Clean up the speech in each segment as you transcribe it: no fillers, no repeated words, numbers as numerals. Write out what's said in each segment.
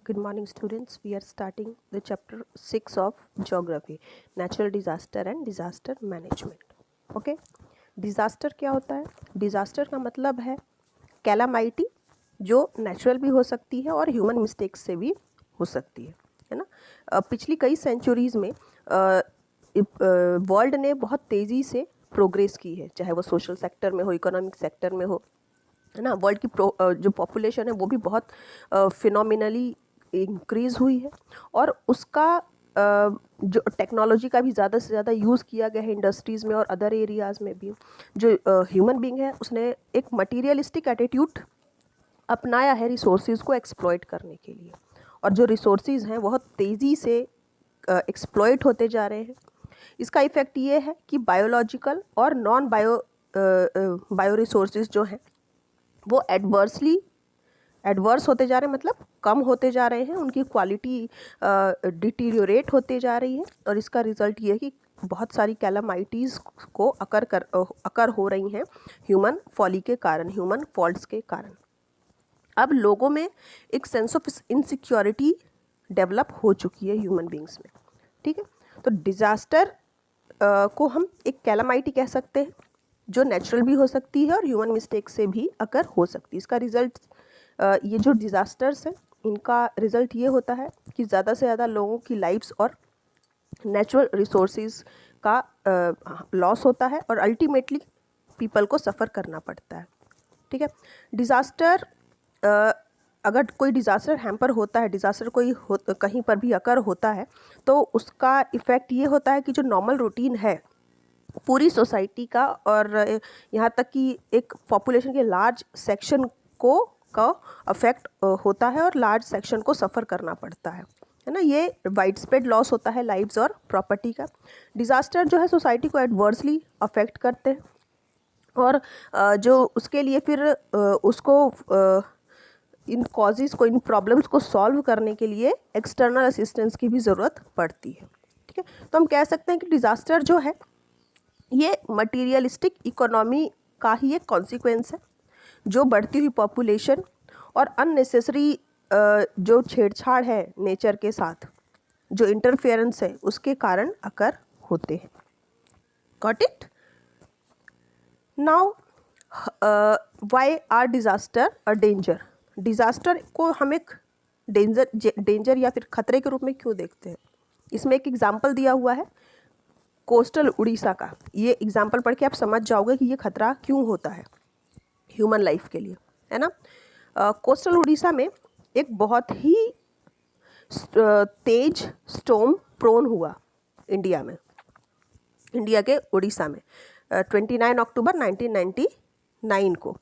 Good morning, students. We are starting the chapter 6 of Geography, Natural Disaster and Disaster Management. Okay? Disaster क्या होता है? Disaster का मतलब है कैलामाइटी, जो नेचुरल भी हो सकती है और ह्यूमन मिस्टेक्स से भी हो सकती है ना। पिछली कई सेंचुरीज़ में वर्ल्ड ने बहुत तेज़ी से प्रोग्रेस की है, चाहे वो सोशल सेक्टर में हो, इकोनॉमिक सेक्टर में हो, है ना। वर्ल्ड की जो पॉपुलेशन है वो भी बहुत फिनोमिनली इंक्रीज़ हुई है, और उसका जो टेक्नोलॉजी का भी ज़्यादा से ज़्यादा यूज़ किया गया है इंडस्ट्रीज़ में और अदर एरियाज़ में भी। जो ह्यूमन बीइंग है उसने एक मटीरियलिस्टिक एटीट्यूड अपनाया है रिसोर्सेज को एक्सप्लॉइट करने के लिए, और जो रिसोर्सेज हैं बहुत तेज़ी से एक्सप्लॉइट होते जा रहे हैं। इसका इफ़ेक्ट ये है कि बायोलॉजिकल और नॉन बायो रिसोर्सेज जो हैं वो एडवर्स होते जा रहे हैं, मतलब कम होते जा रहे हैं, उनकी क्वालिटी डिटीरियोरेट होते जा रही है, और इसका रिज़ल्ट ये है कि बहुत सारी कैलामाइटीज़ को अकर हो रही हैं ह्यूमन फॉली के कारण, ह्यूमन फॉल्ट्स के कारण। अब लोगों में एक सेंस ऑफ इनसिक्योरिटी डेवलप हो चुकी है ह्यूमन बींग्स में, ठीक है। तो डिज़ास्टर को हम एक कैलामाइटी कह सकते हैं, जो नेचुरल भी हो सकती है और ह्यूमन मिस्टेक से भी अकर हो सकती है। इसका रिज़ल्ट ये जो डिज़ास्टर्स हैं इनका रिज़ल्ट ये होता है कि ज़्यादा से ज़्यादा लोगों की लाइफ्स और नेचुरल रिसोर्सेज का लॉस होता है, और अल्टीमेटली पीपल को सफ़र करना पड़ता है, ठीक है। डिज़ास्टर अगर कोई डिज़ास्टर हैम्पर होता है, डिज़ास्टर कहीं पर भी अकर होता है, तो उसका इफ़ेक्ट ये होता है कि जो नॉर्मल रूटीन है पूरी सोसाइटी का, और यहाँ तक कि एक पॉपुलेशन के लार्ज सेक्शन का अफेक्ट होता है, और लार्ज सेक्शन को सफ़र करना पड़ता है ना। ये वाइड स्प्रेड लॉस होता है लाइव्स और प्रॉपर्टी का। डिज़ास्टर जो है सोसाइटी को एडवर्सली अफेक्ट करते हैं, और जो उसके लिए फिर उसको इन कॉजेज़ को, इन प्रॉब्लम्स को सॉल्व करने के लिए एक्सटर्नल असिस्टेंस की भी ज़रूरत पड़ती है, ठीक है। तो हम कह सकते हैं कि डिज़ास्टर जो है ये मटीरियलिस्टिक इकोनॉमी का ही एक कॉन्सिक्वेंस है, जो बढ़ती हुई पॉपुलेशन और अननेसेसरी जो छेड़छाड़ है नेचर के साथ, जो इंटरफेरेंस है, उसके कारण अकर होते हैं। Got it? Now why are disaster a danger? Disaster को हम एक डेंजर या फिर खतरे के रूप में क्यों देखते हैं? इसमें एक एग्जाम्पल दिया हुआ है कोस्टल उड़ीसा का। ये एग्जाम्पल पढ़ के आप समझ जाओगे कि ये खतरा क्यों होता है ह्यूमन लाइफ के लिए, है ना। कोस्टल उड़ीसा में एक बहुत ही तेज स्टॉर्म प्रोन हुआ इंडिया के उड़ीसा में 29 अक्टूबर 1999 को।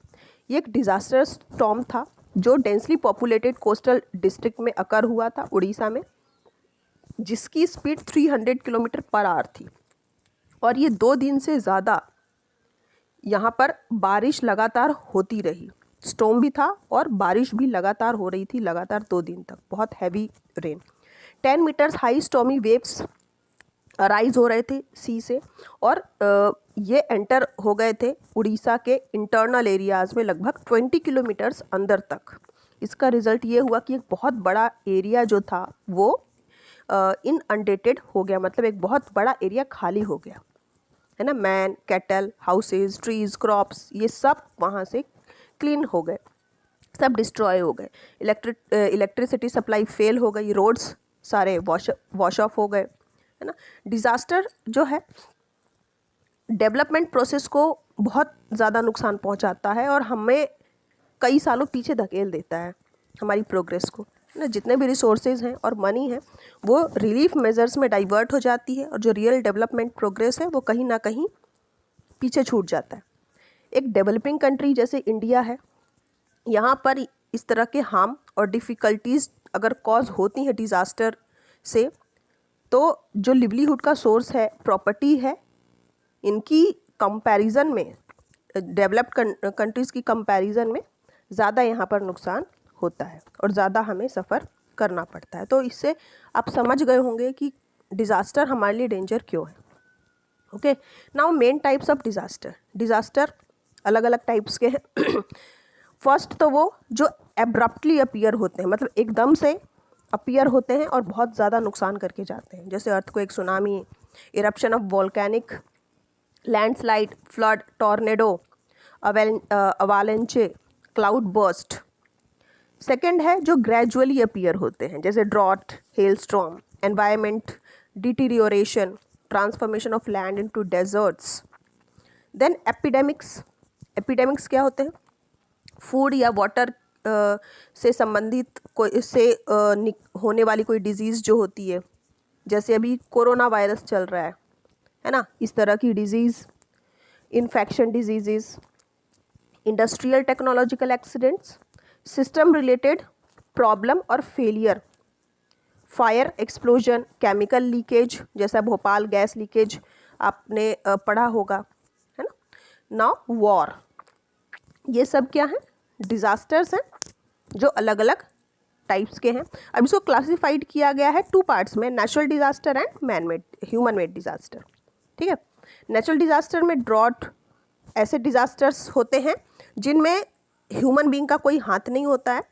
ये एक डिज़ास्टर स्टॉर्म था जो डेंसली पॉपुलेटेड कोस्टल डिस्ट्रिक्ट में अकर हुआ था उड़ीसा में, जिसकी स्पीड 300 किलोमीटर पर आवर थी, और ये 2 दिन से ज़्यादा यहाँ पर बारिश लगातार होती रही। स्टॉर्म भी था और बारिश भी लगातार हो रही थी, लगातार 2 दिन तक बहुत heavy rain. 10 metres high stormy waves rise हो रहे थे सी से, और ये एंटर हो गए थे उड़ीसा के इंटरनल एरियाज़ में लगभग 20 किलोमीटर्स अंदर तक। इसका रिज़ल्ट ये हुआ कि एक बहुत बड़ा एरिया जो था वो इनअंडेटेड हो गया, मतलब एक बहुत बड़ा एरिया खाली हो गया, है ना। Man, cattle, houses, trees, crops, ये सब वहाँ से क्लीन हो गए, सब डिस्ट्रॉय हो गए। इलेक्ट्रिसिटी सप्लाई फेल हो गई, रोड्स सारे वॉश ऑफ हो गए, है ना। डिज़ास्टर जो है डेवलपमेंट प्रोसेस को बहुत ज़्यादा नुकसान पहुंचाता है, और हमें कई सालों पीछे धकेल देता है हमारी प्रोग्रेस को, है ना। जितने भी रिसोर्सेज हैं और मनी है वो रिलीफ मेजर्स में डाइवर्ट हो जाती है, और जो रियल डेवलपमेंट प्रोग्रेस है वो कहीं ना कहीं पीछे छूट जाता है। एक डेवलपिंग कंट्री जैसे इंडिया है, यहाँ पर इस तरह के हार्म और डिफ़िकल्टीज़ अगर कॉज होती हैं डिज़ास्टर से, तो जो लिवलीहुड का सोर्स है, प्रॉपर्टी है, इनकी कंपैरिजन में, डेवलप्ड कंट्रीज़ की कंपैरिजन में ज़्यादा यहाँ पर नुकसान होता है, और ज़्यादा हमें सफ़र करना पड़ता है। तो इससे आप समझ गए होंगे कि डिज़ास्टर हमारे लिए डेंजर क्यों है। Okay, now main types of disaster अलग अलग टाइप्स के हैं। फर्स्ट तो वो जो एब्रप्टली अपीयर होते हैं, मतलब एकदम से अपीयर होते हैं और बहुत ज़्यादा नुकसान करके जाते हैं, जैसे earthquake, tsunami, eruption of volcanic, landslide, flood, tornado, avalanche, cloud burst. Second है जो ग्रेजुअली अपीयर होते हैं, जैसे drought, hail storm, environment deterioration, transformation of land into deserts. Then epidemics. Epidemics क्या होते हैं? फूड या वाटर से संबंधित कोई इससे होने वाली कोई डिजीज़ जो होती है, जैसे अभी कोरोना वायरस चल रहा है ना, इस तरह की disease, infection disease, industrial technological accidents, system related problem और failure, fire explosion, chemical leakage, जैसा भोपाल गैस लीकेज आपने पढ़ा होगा, है ना। नाउ वॉर, ये सब क्या है? डिज़ास्टर्स हैं जो अलग अलग टाइप्स के हैं। अब इसको क्लासिफाइड किया गया है 2 पार्ट्स में, natural disaster and man made, human made disaster. ठीक है, नेचुरल डिज़ास्टर में ड्रॉट, ऐसे डिज़ास्टर्स होते हैं जिनमें ह्यूमन बीइंग का कोई हाथ नहीं होता है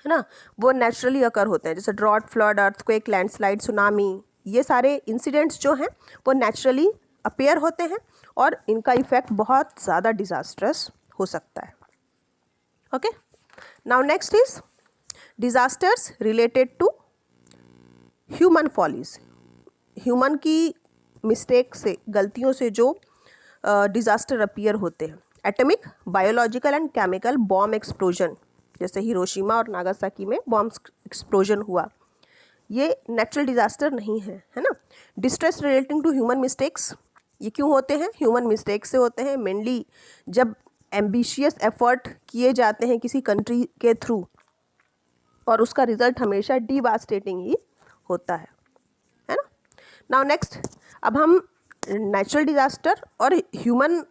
ना, वो नेचुरली अकर होते हैं, जैसे drought, flood, earthquake, landslide, tsunami. ये सारे इंसिडेंट्स जो हैं वो नेचुरली अपीयर होते हैं और इनका इफेक्ट बहुत ज़्यादा डिज़ास्ट्रस हो सकता है। Okay, now next is disasters related to human follies. Human की मिस्टेक से, गलतियों से जो डिज़ास्टर अपीयर होते हैं। Atomic, biological and chemical bomb explosion, जैसे हिरोशिमा और नागासाकी में बॉम्ब एक्सप्लोजन हुआ, ये नेचुरल डिज़ास्टर नहीं है ना। Distress relating to human mistakes, ये क्यों होते हैं? ह्यूमन मिस्टेक से होते हैं मेनली, जब एम्बिशियस एफर्ट किए जाते हैं किसी कंट्री के थ्रू और उसका रिजल्ट हमेशा डिवास्टेटिंग ही होता है ना। नाउ नेक्स्ट, अब हम नेचुरल डिज़ास्टर और ह्यूमन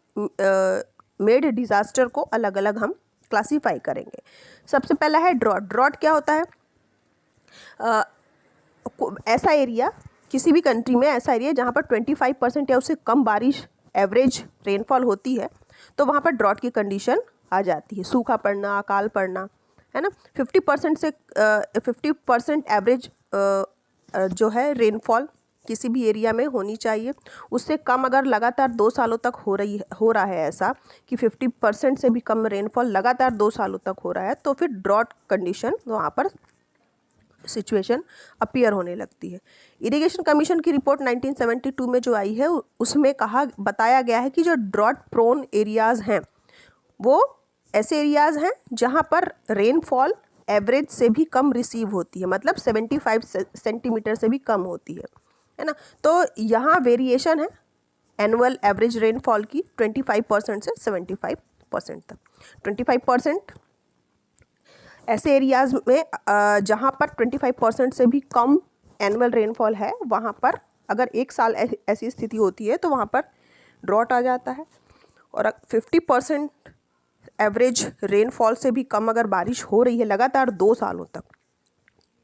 मेड डिज़ास्टर को अलग अलग हम क्लासीफाई करेंगे। सबसे पहला है ड्रॉट। ड्रॉट क्या होता है? ऐसा एरिया, किसी भी कंट्री में ऐसा एरिया जहाँ पर 25% या उससे कम बारिश एवरेज रेनफॉल होती है, तो वहाँ पर ड्रॉट की कंडीशन आ जाती है। सूखा पड़ना, अकाल पड़ना, है ना। 50% से 50% एवरेज जो है रेनफॉल किसी भी एरिया में होनी चाहिए। उससे कम अगर लगातार 2 सालों तक हो रहा है ऐसा कि 50% से भी कम रेनफॉल लगातार 2 सालों तक हो रहा है, तो फिर ड्रॉट कंडीशन वहाँ पर सिचुएशन अपीयर होने लगती है। इरिगेशन कमीशन की रिपोर्ट 1972 में जो आई है, उसमें बताया गया है कि जो ड्रॉट प्रोन एरियाज़ हैं वो ऐसे एरियाज़ हैं जहाँ पर रेनफॉल एवरेज से भी कम रिसीव होती है, मतलब 75 सेंटीमीटर से भी कम होती है ना। तो यहाँ वेरिएशन है एनुअल एवरेज रेनफॉल की 25% से 75% तक। 25% ऐसे एरियाज़ में जहाँ पर 25% से भी कम एनुअल रेनफॉल है, वहाँ पर अगर एक साल ऐसी स्थिति होती है तो वहाँ पर ड्रॉट आ जाता है। और 50% एवरेज रेनफॉल से भी कम अगर बारिश हो रही है लगातार 2 सालों तक,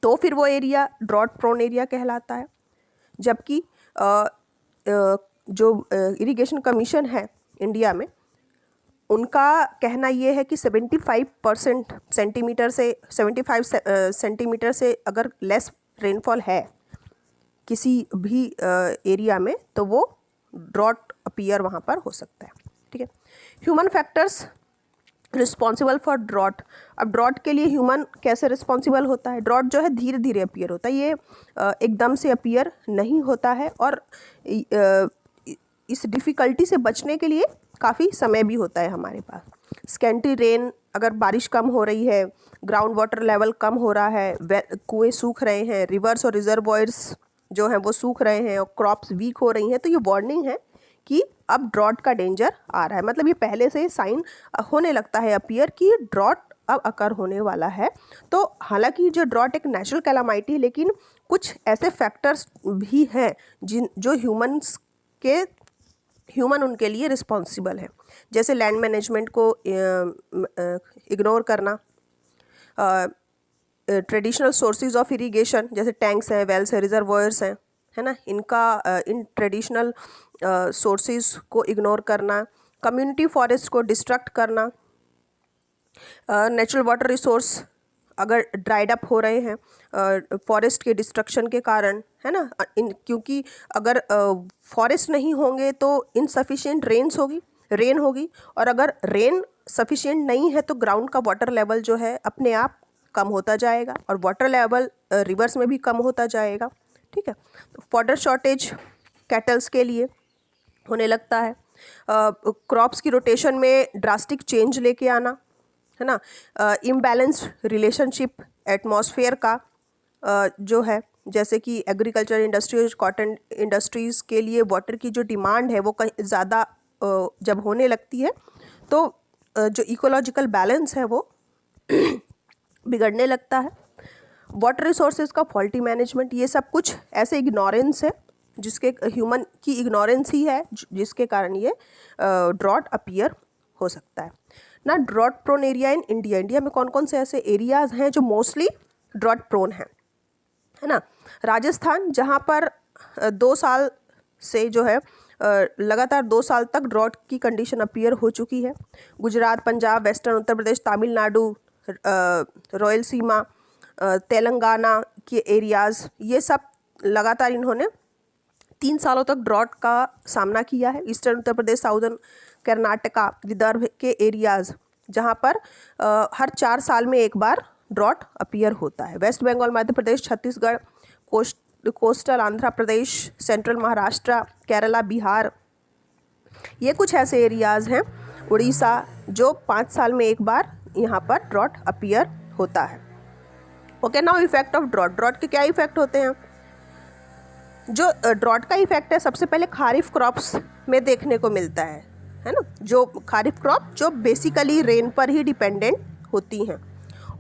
तो फिर वो एरिया ड्रॉट प्रोन एरिया कहलाता है। जबकि जो इरिगेशन कमीशन है इंडिया में, उनका कहना ये है कि 75% सेंटीमीटर से 75 सेंटीमीटर से अगर लेस रेनफॉल है किसी भी एरिया में, तो वो ड्रॉट अपीयर वहाँ पर हो सकता है। ठीक है, human factors responsible for drought. अब ड्रॉट के लिए ह्यूमन कैसे रिस्पॉन्सिबल होता है? ड्रॉट जो है धीरे धीरे अपीयर होता है, ये एकदम से अपीयर नहीं होता है और इस डिफ़िकल्टी से बचने के लिए काफ़ी समय भी होता है हमारे पास। स्कैंटी रेन, अगर बारिश कम हो रही है, ग्राउंड वाटर लेवल कम हो रहा है, कुएँ सूख रहे हैं, रिवर्स और रिजर्वॉयर्स जो हैं वो सूख रहे हैं और क्रॉप्स वीक हो रही हैं, तो ये वार्निंग है कि अब ड्रॉट का डेंजर आ रहा है। मतलब ये पहले से साइन होने लगता है अपीयर कि ड्रॉट अब अकर होने वाला है। तो हालांकि जो ड्रॉट एक नेचुरल कैलामिटी है, लेकिन कुछ ऐसे फैक्टर्स भी हैं जो ह्यूमन उनके लिए रिस्पॉन्सिबल है, जैसे लैंड मैनेजमेंट को इग्नोर करना, ट्रेडिशनल सोर्सेज ऑफ इरिगेशन जैसे टैंक्स हैं, वेल्स हैं, रिजर्वॉयर्स हैं, है ना, इन ट्रेडिशनल सोर्सेज को इग्नोर करना, कम्युनिटी फॉरेस्ट को डिस्ट्रक्ट करना, नेचुरल वाटर रिसोर्स अगर ड्राइड अप हो रहे हैं फॉरेस्ट के डिस्ट्रक्शन के कारण, है ना, क्योंकि अगर फॉरेस्ट नहीं होंगे तो इनसफिशिएंट रेन होगी, और अगर रेन सफिशिएंट नहीं है तो ग्राउंड का वाटर लेवल जो है अपने आप कम होता जाएगा, और वाटर लेवल रिवर्स में भी कम होता जाएगा। ठीक है, तो वाटर शॉर्टेज कैटल्स के लिए होने लगता है। क्रॉप्स की रोटेशन में ड्रास्टिक चेंज लेके आना, है ना, इम्बैलेंस्ड रिलेशनशिप एटमॉस्फेयर का जो है, जैसे कि एग्रीकल्चर इंडस्ट्रीज, कॉटन इंडस्ट्रीज़ के लिए वाटर की जो डिमांड है वो कहीं ज़्यादा जब होने लगती है तो जो इकोलॉजिकल बैलेंस है वो बिगड़ने लगता है। वाटर रिसोर्सेज का फॉल्टी मैनेजमेंट, ये सब कुछ ऐसे इग्नोरेंस है जिसके ह्यूमन की इग्नोरेंस ही है जिसके कारण ये ड्रॉट अपीयर हो सकता है ना। Drought prone area in India में कौन कौन से ऐसे एरियाज़ हैं जो मोस्टली ड्रॉट प्रोन हैं, है ना। राजस्थान, जहाँ पर 2 साल से जो है लगातार 2 साल तक ड्रॉट की कंडीशन अपीयर हो चुकी है। गुजरात, पंजाब, वेस्टर्न उत्तर प्रदेश, तमिलनाडु, रॉयलसीमा, तेलंगाना के एरियाज़, ये सब लगातार इन्होंने 3 सालों तक ड्रॉट का सामना किया है। ईस्टर्न उत्तर प्रदेश, साउदर्न कर्नाटका, विदर्भ के एरियाज़, जहाँ पर हर 4 साल में एक बार ड्रॉट अपीयर होता है। Waste Bengal, Madhya Pradesh, Chhattisgarh, coastal Andhra Pradesh, central Maharashtra, Kerala, Bihar, ये कुछ ऐसे एरियाज़ हैं, उड़ीसा, जो 5 साल में एक बार यहाँ पर ड्रॉट अपीयर होता है। Okay, now effect of drought के क्या इफेक्ट होते हैं? जो ड्रॉट का इफेक्ट है सबसे पहले खारिफ क्रॉप्स में देखने को मिलता है ना। जो खारिफ क्रॉप जो बेसिकली रेन पर ही डिपेंडेंट होती हैं,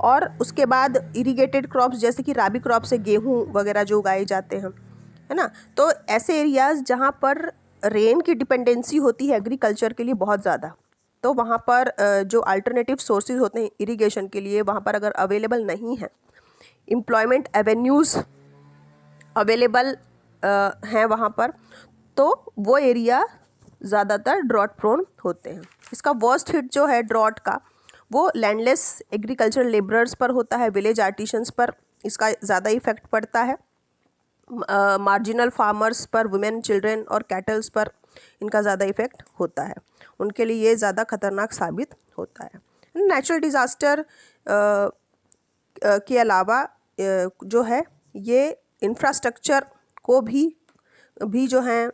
और उसके बाद इरिगेटेड क्रॉप्स जैसे कि राबी क्रॉप से गेहूँ वगैरह जो उगाए जाते हैं, है ना। तो ऐसे एरियाज़ जहाँ पर रेन की डिपेंडेंसी होती है एग्रीकल्चर के लिए बहुत ज़्यादा, तो वहाँ पर जो अल्टरनेटिव सोर्सेज होते हैं इरिगेशन के लिए, वहाँ पर अगर अवेलेबल नहीं है, एम्प्लॉयमेंट एवेन्यूज़ अवेलेबल हैं वहाँ पर, तो वो एरिया ज़्यादातर ड्रॉट प्रोन होते हैं। इसका वर्स्ट हिट जो है ड्रॉट का, वो लैंडलेस एग्रीकल्चर लेबरर्स पर होता है, विलेज आर्टिशंस पर इसका ज़्यादा इफेक्ट पड़ता है, मार्जिनल फार्मर्स पर, वुमेन, चिल्ड्रन और कैटल्स पर इनका ज़्यादा इफेक्ट होता है। उनके लिए ये ज़्यादा खतरनाक साबित होता है। नेचुरल डिज़ास्टर के अलावा जो है ये इंफ्रास्ट्रक्चर को भी जो है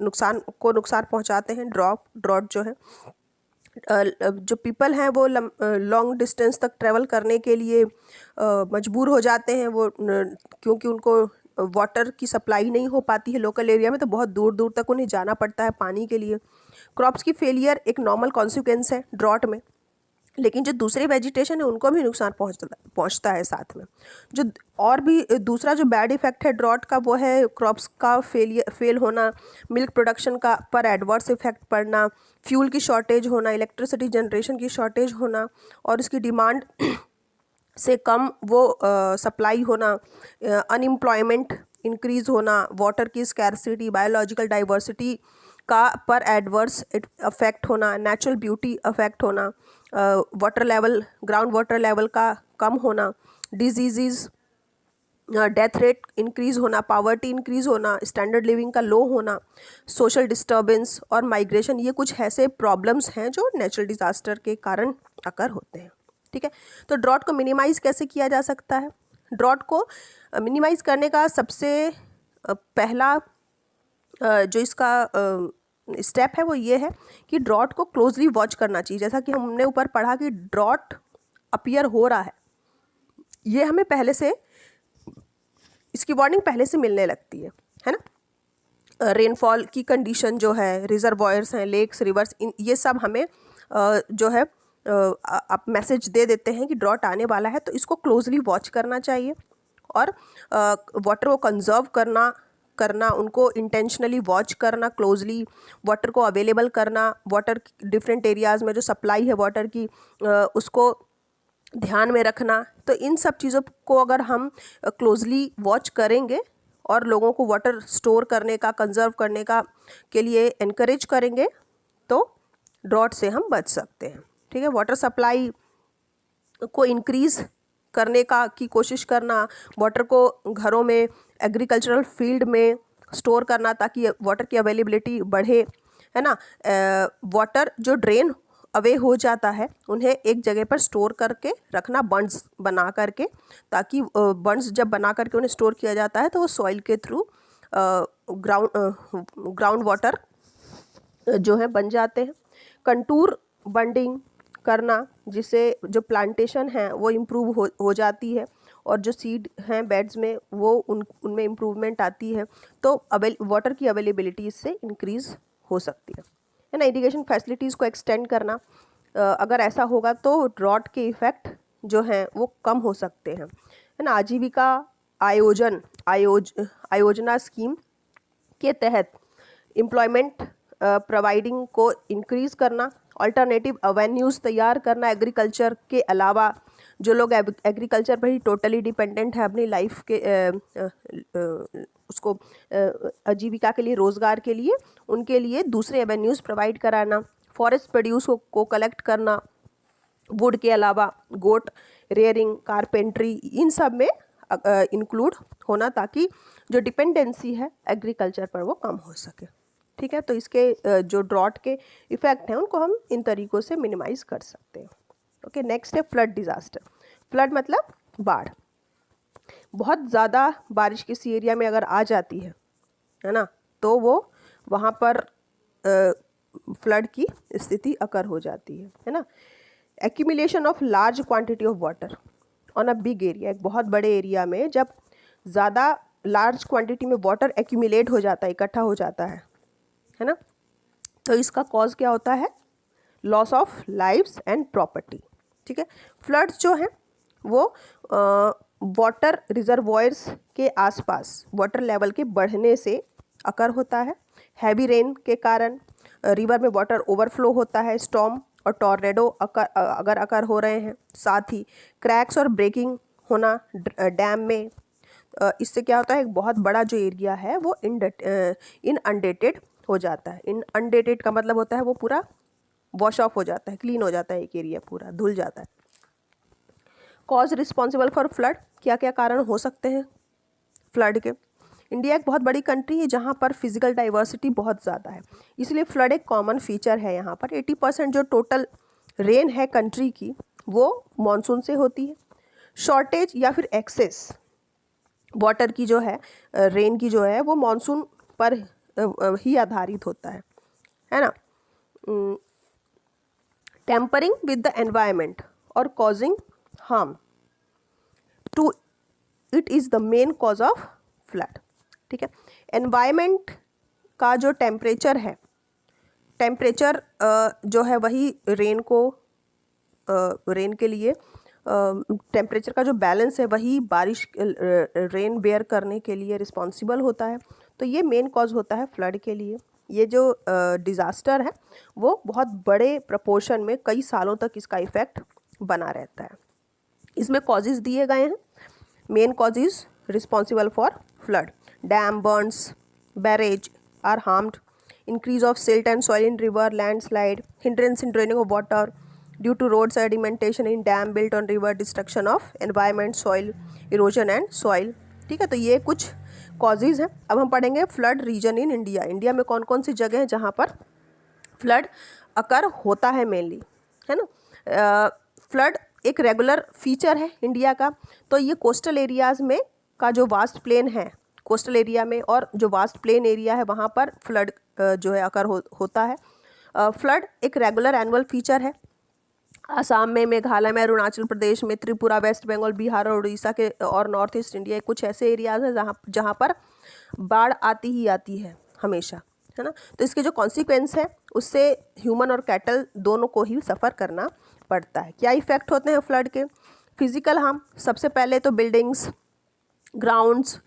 नुकसान पहुंचाते हैं। ड्रॉट जो है जो पीपल हैं वो लॉन्ग डिस्टेंस तक ट्रैवल करने के लिए मजबूर हो जाते हैं, वो क्योंकि उनको वाटर की सप्लाई नहीं हो पाती है लोकल एरिया में, तो बहुत दूर दूर तक उन्हें जाना पड़ता है पानी के लिए। क्रॉप्स की फेलियर एक नॉर्मल कॉन्सिक्वेंस है ड्रॉट में, लेकिन जो दूसरे वेजिटेशन है उनको भी नुकसान पहुंचता है साथ में। जो और भी दूसरा जो बैड इफेक्ट है ड्रॉट का, वो है क्रॉप्स का फेल होना, मिल्क प्रोडक्शन का पर एडवर्स इफेक्ट पड़ना, फ्यूल की शॉर्टेज होना, इलेक्ट्रिसिटी जनरेशन की शॉर्टेज होना, और उसकी डिमांड से कम वो सप्लाई होना, अनएम्प्लॉयमेंट इंक्रीज़ होना, वाटर की स्कैरसिटी, बायोलॉजिकल डाइवर्सिटी का पर एडवर्स अफेक्ट होना, नेचुरल ब्यूटी अफेक्ट होना, water level, ground water level का कम होना, डिजीज़, डेथ रेट इंक्रीज़ होना, पावर्टी इंक्रीज़ होना, स्टैंडर्ड लिविंग का लो होना, सोशल डिस्टर्बेंस और माइग्रेशन, ये कुछ ऐसे प्रॉब्लम्स हैं जो नेचुरल डिज़ास्टर के कारण अकर होते हैं। ठीक है, तो ड्रॉट को मिनिमाइज़ कैसे किया जा सकता है? ड्रॉट को मिनिमाइज़ करने का सबसे पहला जो इसका स्टेप है वो ये है कि ड्रॉट को क्लोजली वॉच करना चाहिए। जैसा कि हमने ऊपर पढ़ा कि ड्रॉट अपीयर हो रहा है हमें पहले से, इसकी वार्निंग पहले से मिलने लगती है ना। रेनफॉल की कंडीशन जो है, रिजर्वॉयर्स हैं, लेक्स, रिवर्स, ये सब हमें जो है आप मैसेज दे देते हैं कि ड्रॉट आने वाला है, तो इसको क्लोजली वॉच करना चाहिए, और वाटर को कंजर्व करना, उनको इंटेंशनली वॉच करना, क्लोजली वाटर को अवेलेबल करना, वाटर डिफरेंट एरियाज़ में जो सप्लाई है वाटर की उसको ध्यान में रखना। तो इन सब चीज़ों को अगर हम क्लोजली वॉच करेंगे और लोगों को वाटर स्टोर करने का, कंजर्व करने का के लिए एनकरेज करेंगे, तो ड्रॉट से हम बच सकते हैं। ठीक है, वाटर सप्लाई को इंक्रीज़ करने की कोशिश करना, वाटर को घरों में, एग्रीकल्चरल फील्ड में स्टोर करना ताकि वाटर की अवेलेबिलिटी बढ़े, है ना। वाटर जो ड्रेन अवे हो जाता है उन्हें एक जगह पर स्टोर करके रखना, बंड्स बना करके, ताकि बंड्स जब बना करके उन्हें स्टोर किया जाता है तो वो सॉइल के थ्रू ग्राउंड वाटर जो है बन जाते हैं। कंटूर बंडिंग करना, जिससे जो प्लांटेशन है वो इम्प्रूव हो जाती है और जो सीड हैं बेड्स में वो उनमें इम्प्रूवमेंट आती है, तो वाटर की अवेलेबिलिटी इससे इंक्रीज़ हो सकती है ना। इरिगेशन फैसिलिटीज़ को एक्सटेंड करना, अगर ऐसा होगा तो ड्रॉट के इफ़ेक्ट जो हैं वो कम हो सकते हैं, है ना। आजीविका आयोजना स्कीम के तहत एम्प्लॉयमेंट प्रोवाइडिंग को इंक्रीज़ करना, अल्टरनेटिव अवेन्यूज़ तैयार करना, एग्रीकल्चर के अलावा जो लोग एग्रीकल्चर पर ही टोटली डिपेंडेंट है अपनी लाइफ के उसको आजीविका के लिए, रोज़गार के लिए, उनके लिए दूसरे एवेन्यूज़ प्रोवाइड कराना, फॉरेस्ट प्रोड्यूस को कलेक्ट करना, वुड के अलावा गोट रेयरिंग, कारपेंट्री, इन सब में इंक्लूड होना ताकि जो डिपेंडेंसी है एग्रीकल्चर पर वो कम हो सके। ठीक है, तो इसके जो ड्रॉट के इफ़ेक्ट हैं उनको हम इन तरीक़ों से मिनिमाइज़ कर सकते हैं। ओके, नेक्स्ट है फ्लड डिज़ास्टर। फ्लड मतलब बाढ़। बहुत ज़्यादा बारिश किसी एरिया में अगर आ जाती है ना, तो वो वहाँ पर फ्लड की स्थिति अकर हो जाती है ना। Accumulation of large quantity of water on a big area, एक बहुत बड़े एरिया में जब ज़्यादा लार्ज क्वांटिटी में वाटर एक्यूमुलेट हो जाता है, इकट्ठा हो जाता है ना, तो इसका कॉज क्या होता है? Loss of lives and property. ठीक है, फ्लड्स जो हैं वो वाटर रिजर्वॉयर्स के आसपास वाटर लेवल के बढ़ने से अकर होता है। हैवी रेन के कारण रिवर में वाटर ओवरफ्लो होता है, स्टॉर्म और टॉर्नेडो अगर अकर हो रहे हैं, साथ ही क्रैक्स और ब्रेकिंग होना डैम में। इससे क्या होता है, एक बहुत बड़ा जो एरिया है वो इनअंडेटेड हो जाता है। इनअंडेटेड का मतलब होता है वो पूरा वॉश ऑफ हो जाता है, क्लीन हो जाता है, एक एरिया पूरा धुल जाता है। कॉज रिस्पॉन्सिबल फॉर फ्लड, क्या क्या कारण हो सकते हैं फ्लड के? इंडिया एक बहुत बड़ी कंट्री है जहाँ पर फिजिकल डाइवर्सिटी बहुत ज़्यादा है, इसलिए फ्लड एक कॉमन फीचर है। यहाँ पर 80% जो टोटल रेन है कंट्री की वो मानसून से होती है। शॉर्टेज या फिर एक्सेस वाटर की जो है, रेन की जो है वो मानसून पर ही आधारित होता है ना। टेम्परिंग विद द एनवायरनमेंट और causing harm to it is the main cause of flood. ठीक है, एनवायरनमेंट का जो टेम्परेचर है, टेम्परेचर जो है वही रेन के लिए टेम्परेचर का जो बैलेंस है वही बारिश रेन बेयर करने के लिए रिस्पॉन्सिबल होता है। तो ये मेन कॉज होता है फ्लड के लिए। ये जो डिज़ास्टर है वो बहुत बड़े प्रपोर्शन में कई सालों तक इसका इफ़ेक्ट बना रहता है। इसमें कॉजेज़ दिए गए हैं। Main causes responsible for flood: dam burns, barrage are harmed, increase of silt and soil in river, landslide, hindrance in draining of water due to road sedimentation in dam built on river, destruction of environment, soil erosion and soil। ठीक है, तो ये कुछ causes हैं। अब हम पढ़ेंगे flood region in India. India में कौन कौन सी जगह हैं जहाँ पर फ्लड अकर होता है मेनली, है ना। फ्लड एक रेगुलर फीचर है इंडिया का। तो ये कोस्टल एरियाज़ में का जो वास्ट प्लेन है, कोस्टल एरिया में और जो वास्ट प्लेन एरिया है वहाँ पर फ्लड जो है अकर होता है। फ्लड एक रेगुलर एनुअल फीचर है। आसाम में, मेघालय में, अरुणाचल प्रदेश में, त्रिपुरा, वेस्ट बंगाल, बिहार और उड़ीसा के और नॉर्थ ईस्ट इंडिया कुछ ऐसे एरियाज़ हैं जहाँ पर बाढ़ आती ही आती है हमेशा, है ना। तो इसके जो कॉन्सिक्वेंस है उससे ह्यूमन और कैटल दोनों को ही सफ़र करना पड़ता है। क्या इफ़ेक्ट होते हैं फ्लड के? फिज़िकल हार्म, सबसे पहले तो बिल्डिंग्स, ग्राउंड्स,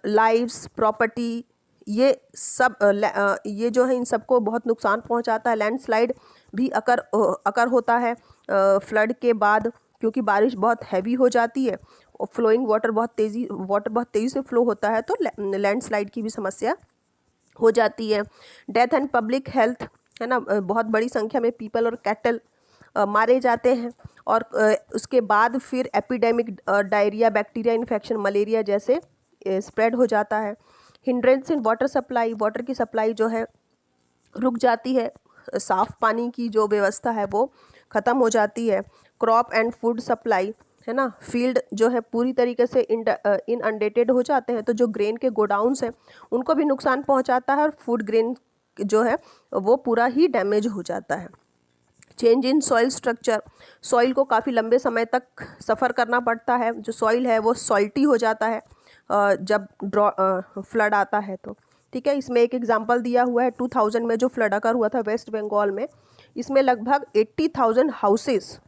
लाइव्स, प्रॉपर्टी, ये सब ये जो है इन सबको बहुत नुकसान पहुंचाता है। लैंडस्लाइड भी अकर होता है फ्लड के बाद, क्योंकि बारिश बहुत हैवी हो जाती है और फ्लोइंग वाटर बहुत तेज़ी से फ्लो होता है, तो लैंडस्लाइड की भी समस्या हो जाती है। डेथ एंड पब्लिक हेल्थ, है ना, बहुत बड़ी संख्या में पीपल और कैटल मारे जाते हैं। और उसके बाद फिर epidemic diarrhoea, bacteria infection, malaria जैसे स्प्रेड हो जाता है। Hindrance in water supply, water की सप्लाई जो है रुक जाती है, साफ़ पानी की जो व्यवस्था है वो ख़त्म हो जाती है। क्रॉप एंड फूड सप्लाई, है ना, फील्ड जो है पूरी तरीके से इनअंडेटेड हो जाते हैं, तो जो ग्रेन के गोडाउन्स हैं उनको भी नुकसान पहुंचाता है और फूड ग्रेन जो है वो पूरा ही डैमेज हो जाता है। Change in soil structure, soil को काफ़ी लंबे समय तक सफ़र करना पड़ता है, जो सॉइल है वो सॉल्टी हो जाता है जब फ्लड आता है तो, ठीक है। इसमें एक एग्जांपल दिया हुआ है 2000 में जो फ्लड अकर हुआ था वेस्ट बंगाल में, इसमें लगभग 80,000 हाउसेस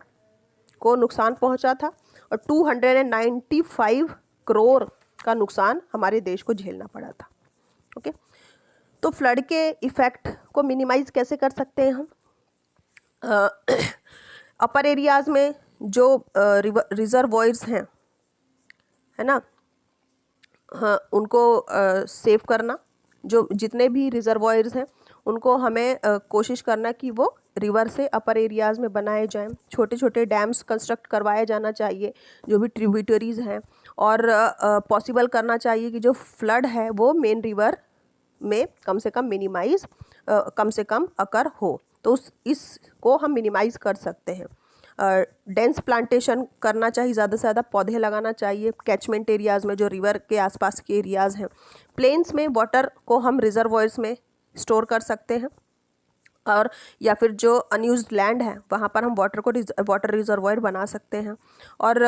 को नुकसान पहुंचा था और 295 करोड़ का नुकसान हमारे देश को झेलना पड़ा था। ओके, तो फ्लड के इफ़ेक्ट को मिनिमाइज़ कैसे कर सकते हैं हम? अपर एरियाज़ में जो रिजर्वॉयर्स हैं, है ना, हाँ, उनको सेव करना। जो जितने भी रिजर्वॉयर्स हैं उनको हमें कोशिश करना कि वो रिवर से अपर एरियाज़ में बनाए जाएं। छोटे छोटे डैम्स कंस्ट्रक्ट करवाया जाना चाहिए जो भी ट्रिब्यूटरीज़ हैं, और पॉसिबल करना चाहिए कि जो फ्लड है वो मेन रिवर में कम से कम मिनिमाइज़ कम से कम अकर हो, तो इसको हम मिनिमाइज़ कर सकते हैं। डेंस प्लांटेशन करना चाहिए, ज़्यादा से ज़्यादा पौधे लगाना चाहिए कैचमेंट एरियाज़ में जो रिवर के आसपास के एरियाज़ हैं। प्लेन्स में वाटर को हम रिजर्वॉयर्स में स्टोर कर सकते हैं, और या फिर जो अनयूज्ड लैंड है वहाँ पर हम वाटर रिजर्वॉयर बना सकते हैं। और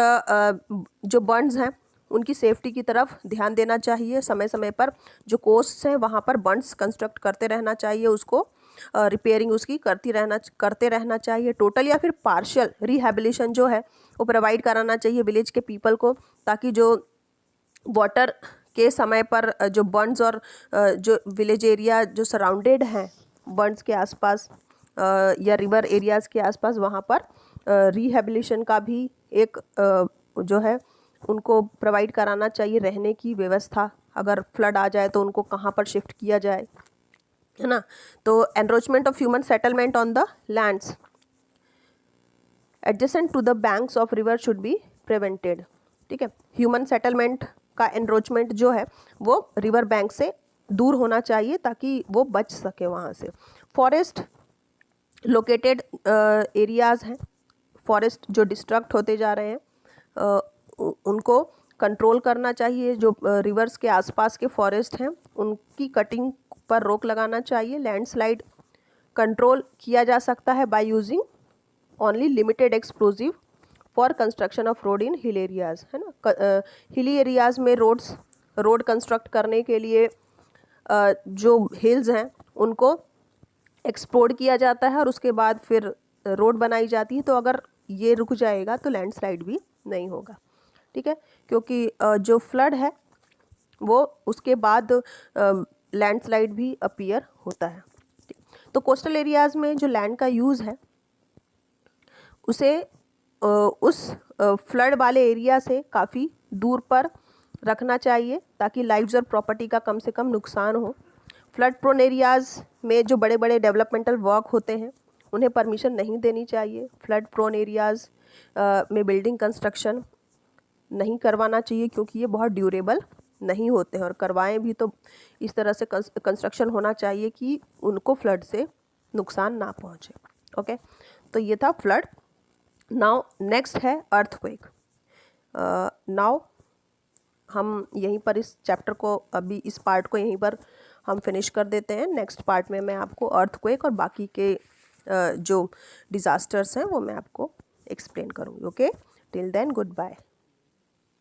जो बंड्स हैं उनकी सेफ्टी की तरफ ध्यान देना चाहिए, समय समय पर जो कोस्ट्स हैं वहाँ पर बंड्स कंस्ट्रक्ट करते रहना चाहिए, उसको रिपेयरिंग उसकी करते रहना चाहिए। टोटल या फिर पार्शियल रिहेबिलिटेशन जो है वो प्रोवाइड कराना चाहिए विलेज के पीपल को, ताकि जो वाटर के समय पर जो बंड्स और जो विलेज एरिया जो सराउंडेड हैं बंड्स के आसपास या रिवर एरियाज़ के आसपास, वहाँ पर रिहेबिलिटेशन का भी एक जो है उनको प्रोवाइड कराना चाहिए, रहने की व्यवस्था। अगर फ्लड आ जाए तो उनको कहाँ पर शिफ्ट किया जाए, है ना। तो encroachment of human settlement on the lands adjacent to the banks of river should be prevented, ठीक है। ह्यूमन सेटलमेंट का एनरोचमेंट जो है वो रिवर बैंक से दूर होना चाहिए ताकि वो बच सके वहाँ से। फॉरेस्ट लोकेटेड एरियाज़ हैं, फॉरेस्ट जो डिस्ट्रक्ट होते जा रहे हैं उनको कंट्रोल करना चाहिए। जो रिवर्स के आसपास के फॉरेस्ट हैं उनकी कटिंग पर रोक लगाना चाहिए। लैंडस्लाइड कंट्रोल किया जा सकता है by using only limited explosive for construction of road in hill areas, है ना। हिली एरियाज़ में रोड कंस्ट्रक्ट करने के लिए जो हिल्स हैं उनको एक्सप्लोड किया जाता है और उसके बाद फिर रोड बनाई जाती है। तो अगर ये रुक जाएगा तो लैंडस्लाइड भी नहीं होगा, ठीक है, क्योंकि जो फ्लड है वो उसके बाद लैंडस्लाइड भी अपीयर होता है। तो कोस्टल एरियाज़ में जो लैंड का यूज़ है उसे उस फ्लड वाले एरिया से काफ़ी दूर पर रखना चाहिए ताकि लाइव्स और प्रॉपर्टी का कम से कम नुकसान हो। फ्लड प्रोन एरियाज़ में जो बड़े बड़े डेवलपमेंटल वर्क होते हैं उन्हें परमिशन नहीं देनी चाहिए। फ्लड प्रोन एरियाज़ में बिल्डिंग कंस्ट्रक्शन नहीं करवाना चाहिए क्योंकि ये बहुत ड्यूरेबल नहीं होते हैं, और करवाएं भी तो इस तरह से कंस्ट्रक्शन होना चाहिए कि उनको फ्लड से नुकसान ना पहुँचे। ओके, तो ये था फ्लड। नाउ नेक्स्ट है अर्थक्वेक। नाउ हम यहीं पर इस चैप्टर को, अभी इस पार्ट को यहीं पर हम फिनिश कर देते हैं। नेक्स्ट पार्ट में मैं आपको अर्थक्वेक और बाकी के जो डिज़ास्टर्स हैं वो मैं आपको एक्सप्लेन करूँगी। Okay, till then good bye.